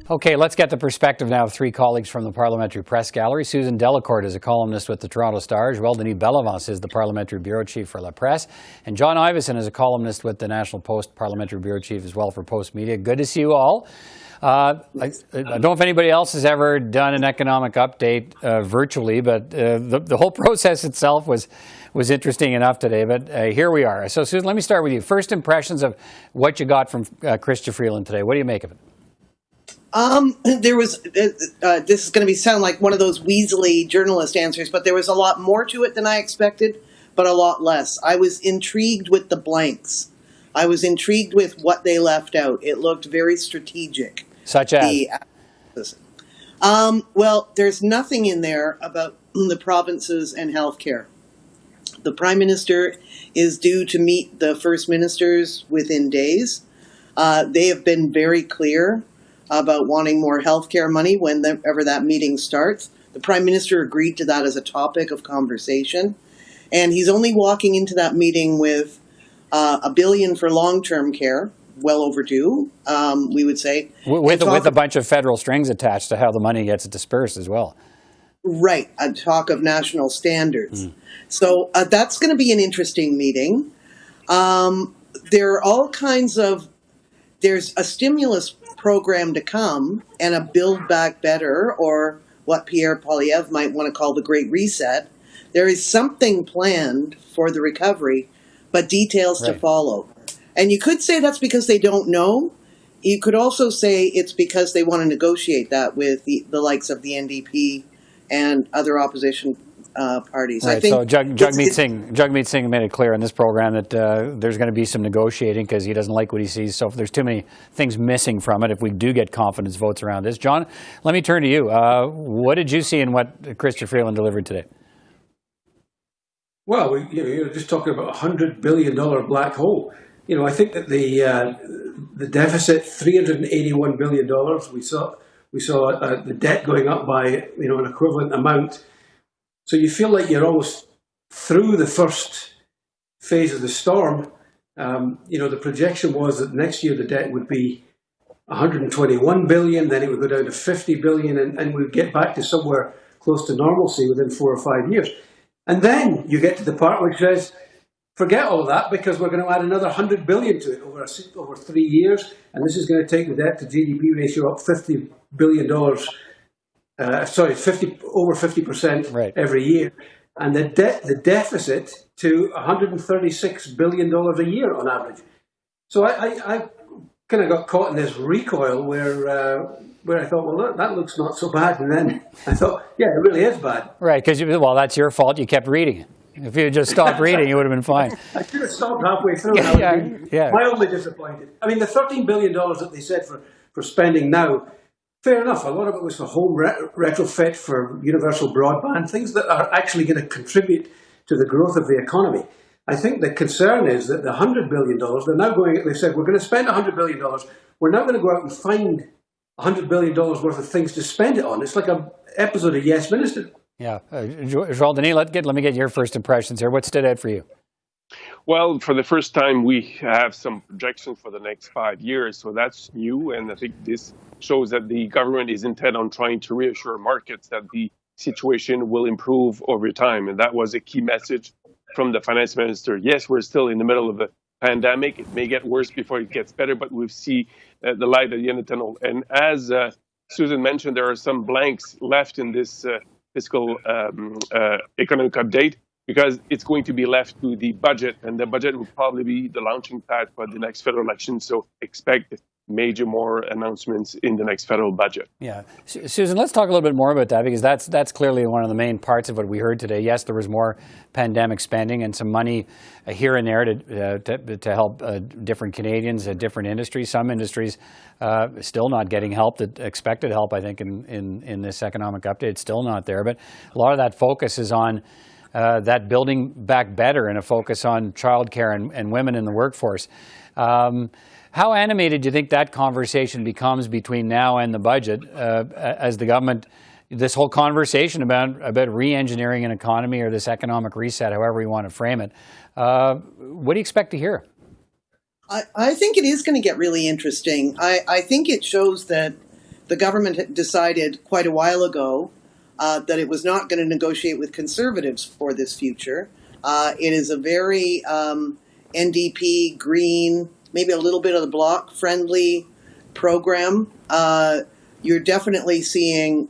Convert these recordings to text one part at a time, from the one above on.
Okay, let's get the perspective now of three colleagues from the Parliamentary Press Gallery. Susan Delacourt is a columnist with the Toronto Star. Joël-Denis Bellavance is the Parliamentary Bureau Chief for La Presse. And John Ivison is a columnist with the National Post, Parliamentary Bureau Chief as well for Post Media. Good to see you all. I don't know if anybody else has ever done an economic update virtually, but the whole process itself was interesting enough today. But here we are. So Susan, let me start with you. First impressions of what you got from Chrystia Freeland today. What do you make of it? There was, this is going to sound like one of those Weasley journalist answers, but there was a lot more to it than I expected, but a lot less. I was intrigued with the blanks. I was intrigued with what they left out. It looked very strategic. Such as? Well, there's nothing in there about the provinces and healthcare. The Prime Minister is due to meet the First Ministers within days. They have been very clear about wanting more healthcare money whenever that meeting starts. The Prime Minister agreed to that as a topic of conversation. And he's only walking into that meeting with $1 billion for long-term care, well overdue, we would say. With a bunch of federal strings attached to how the money gets dispersed as well. Right, a talk of national standards. So that's going to be an interesting meeting. There are all kinds of, there's a stimulus program to come and a Build Back Better, or what Pierre Poilievre might want to call the Great Reset. There is something planned for the recovery, but details to follow. And you could say that's because they don't know. You could also say it's because they want to negotiate that with the likes of the NDP and other opposition parties. Right, I think so Jagmeet Singh made it clear in this program that there's going to be some negotiating because he doesn't like what he sees. So there's too many things missing from it if we do get confidence votes around this. John, let me turn to you. What did you see in what Chrystia Freeland delivered today? Well, you're just talking about a $100 billion black hole. I think that the deficit, $381 billion. We saw the debt going up by an equivalent amount. So you feel like you're almost through the first phase of the storm. The projection was that next year the debt would be 121 billion, then it would go down to 50 billion, and we'd get back to somewhere close to normalcy within 4 or 5 years. And then you get to the part which says, forget all that because we're going to add another 100 billion to it over 3 years, and this is going to take the debt to GDP ratio up $50 billion. Over 50% every year, and the deficit to $136 billion a year on average. So I kind of got caught in this recoil where I thought, well, that looks not so bad, and then I thought, yeah, it really is bad. Right, because that's your fault. You kept reading it. If you had just stopped reading, you would have been fine. I should have stopped halfway through. Mildly disappointed. I mean, the $13 billion that they said for spending now. Fair enough. A lot of it was for home retrofit, for universal broadband, things that are actually going to contribute to the growth of the economy. I think the concern is that the $100 billion, they said, we're going to spend $100 billion. We're now going to go out and find $100 billion worth of things to spend it on. It's like an episode of Yes Minister. Yeah. Joël-Denis, let me get your first impressions here. What stood out for you? Well, for the first time, we have some projections for the next 5 years. So that's new. And I think this shows that the government is intent on trying to reassure markets that the situation will improve over time. And that was a key message from the finance minister. Yes, we're still in the middle of a pandemic. It may get worse before it gets better, but we see the light at the end of the tunnel. And as Susan mentioned, there are some blanks left in this fiscal economic update, because it's going to be left to the budget, and the budget will probably be the launching pad for the next federal election. So expect more announcements in the next federal budget. Yeah. Susan, let's talk a little bit more about that, because that's clearly one of the main parts of what we heard today. Yes, there was more pandemic spending and some money here and there to help different Canadians, different industries. Some industries still not getting help that expected help, I think, in this economic update. It's still not there. But a lot of that focus is on that building back better and a focus on childcare and women in the workforce. How animated do you think that conversation becomes between now and the budget as the government, this whole conversation about re-engineering an economy or this economic reset, however you want to frame it? What do you expect to hear? I think it is going to get really interesting. I think it shows that the government had decided quite a while ago that it was not going to negotiate with Conservatives for this future. It is a very NDP, Green, maybe a little bit of the Bloc friendly program. You're definitely seeing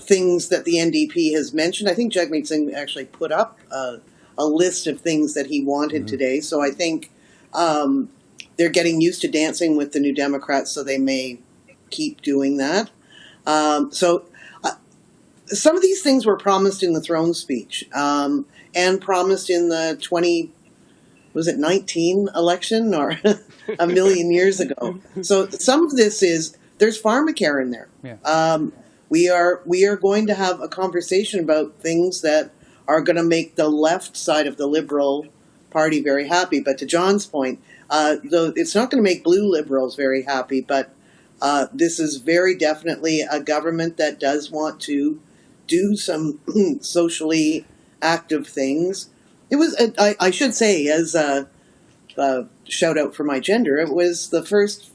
things that the NDP has mentioned. I think Jagmeet Singh actually put up a list of things that he wanted today. So I think they're getting used to dancing with the New Democrats, so they may keep doing that. Some of these things were promised in the throne speech and promised in the 19 election or a million years ago. So some of this there's pharmacare in there. Yeah. We are going to have a conversation about things that are going to make the left side of the Liberal Party very happy. But to John's point, though it's not going to make blue Liberals very happy, but this is very definitely a government that does want to do some socially active things. It was, I should say, as a shout out for my gender, it was the first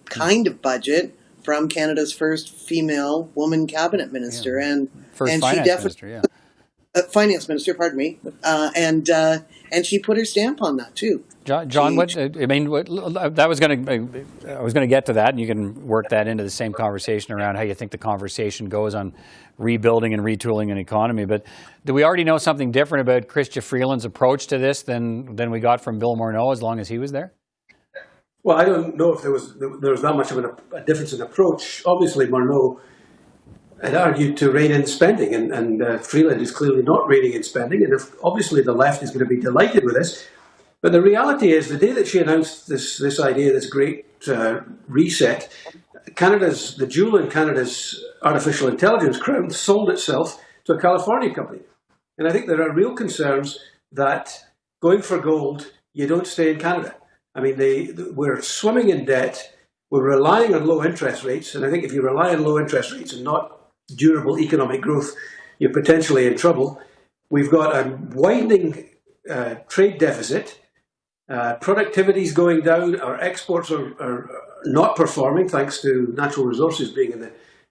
kind of budget from Canada's first female woman cabinet minister, and finance minister, finance minister, pardon me, and she put her stamp on that too. John, I was going to get to that, and you can work that into the same conversation around how you think the conversation goes on rebuilding and retooling an economy. But do we already know something different about Chrystia Freeland's approach to this than we got from Bill Morneau as long as he was there? Well, I don't know if there was that much of a difference in approach. Obviously, Morneau had argued to rein in spending, and Freeland is clearly not reining in spending, and obviously the left is going to be delighted with this. But the reality is, the day that she announced this idea, this great reset, the jewel in Canada's artificial intelligence crown sold itself to a California company. And I think there are real concerns that going for gold, you don't stay in Canada. I mean, we're swimming in debt. We're relying on low interest rates. And I think if you rely on low interest rates and not durable economic growth, you're potentially in trouble. We've got a widening trade deficit. Productivity is going down. Our exports are not performing thanks to natural resources being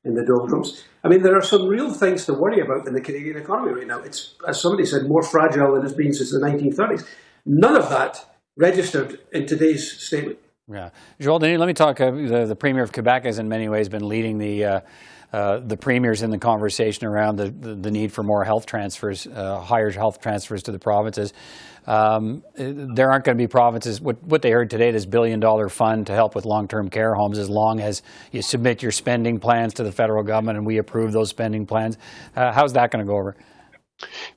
in the doldrums. I mean, there are some real things to worry about in the Canadian economy right now. It's, as somebody said, more fragile than it's been since the 1930s. None of that registered in today's statement. Yeah, Joël-Denis, let me talk. The Premier of Quebec has in many ways been leading the premiers in the conversation around the need for more health transfers, higher health transfers to the provinces. There aren't going to be provinces, what they heard today, this $1 billion fund to help with long-term care homes, as long as you submit your spending plans to the federal government and we approve those spending plans. How's that going to go over?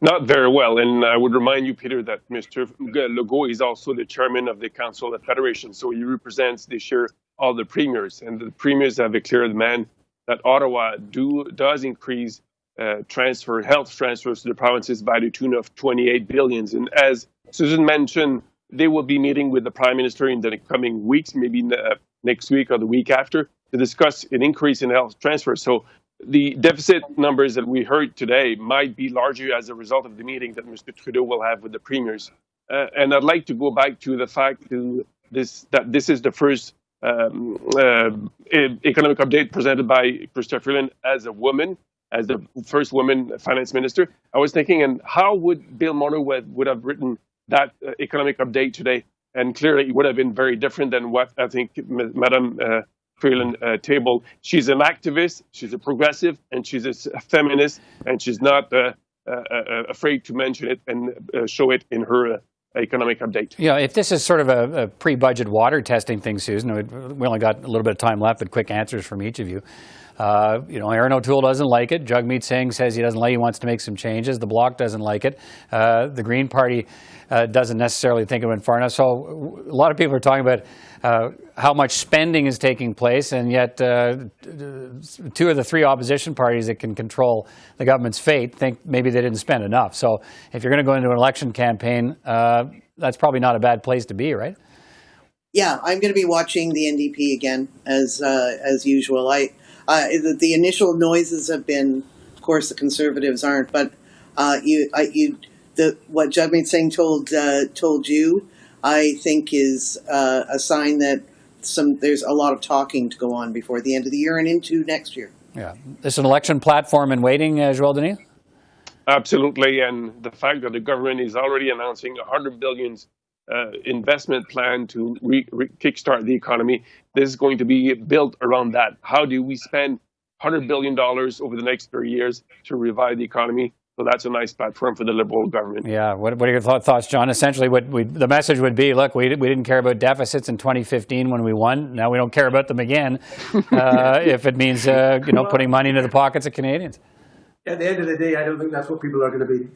Not very well. And I would remind you, Peter, that Mr. Legault is also the chairman of the Council of Federation. So he represents this year all the premiers. And the premiers have a clear demand that Ottawa does increase health transfers to the provinces by the tune of $28 billion. And as Susan mentioned, they will be meeting with the Prime Minister in the coming weeks, maybe next week or the week after, to discuss an increase in health transfers. So the deficit numbers that we heard today might be larger as a result of the meeting that Mr. Trudeau will have with the premiers. And I'd like to go back to the fact that this is the first economic update presented by Chrystia Freeland as a woman, as the first woman finance minister. I was thinking, and how would Bill Morneau would have written that economic update today? And clearly it would have been very different than what I think Madame Freeland tabled. She's an activist, she's a progressive, and she's a feminist, and she's not afraid to mention it and show it in her economic update. Yeah, if this is sort of a pre-budget water testing thing, Susan, we only got a little bit of time left, but quick answers from each of you. Aaron O'Toole doesn't like it. Jagmeet Singh says he doesn't like it. He wants to make some changes. The Bloc doesn't like it. The Green Party doesn't necessarily think it went far enough. So a lot of people are talking about how much spending is taking place, and yet two of the three opposition parties that can control the government's fate think maybe they didn't spend enough. So if you're going to go into an election campaign, that's probably not a bad place to be, right? Yeah, I'm going to be watching the NDP again as usual. The initial noises have been, of course, the Conservatives aren't, but what Jagmeet Singh told you, I think is a sign that there's a lot of talking to go on before the end of the year and into next year. Yeah. Is an election platform in waiting, Joël-Denis? Absolutely, and the fact that the government is already announcing $100 billion investment plan to kickstart the economy, this is going to be built around that. How do we spend $100 billion over the next 30 years to revive the economy? So that's a nice platform for the Liberal government. Yeah. What are your thoughts, John? Essentially, the message would be, look, we didn't care about deficits in 2015 when we won. Now we don't care about them again if it means putting money into the pockets of Canadians. At the end of the day, I don't think that's what people are going to be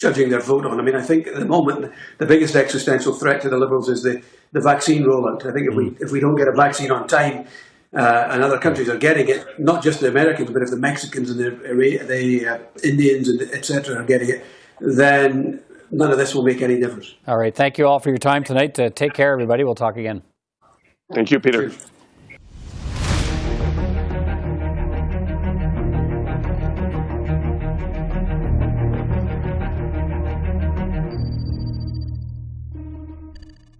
judging their vote on. I mean, I think at the moment the biggest existential threat to the Liberals is the vaccine rollout. I think if we don't get a vaccine on time, and other countries are getting it, not just the Americans, but if the Mexicans and the Indians and etc. are getting it, then none of this will make any difference. All right. Thank you all for your time tonight. Take care, everybody. We'll talk again. Thank you, Peter. Cheers.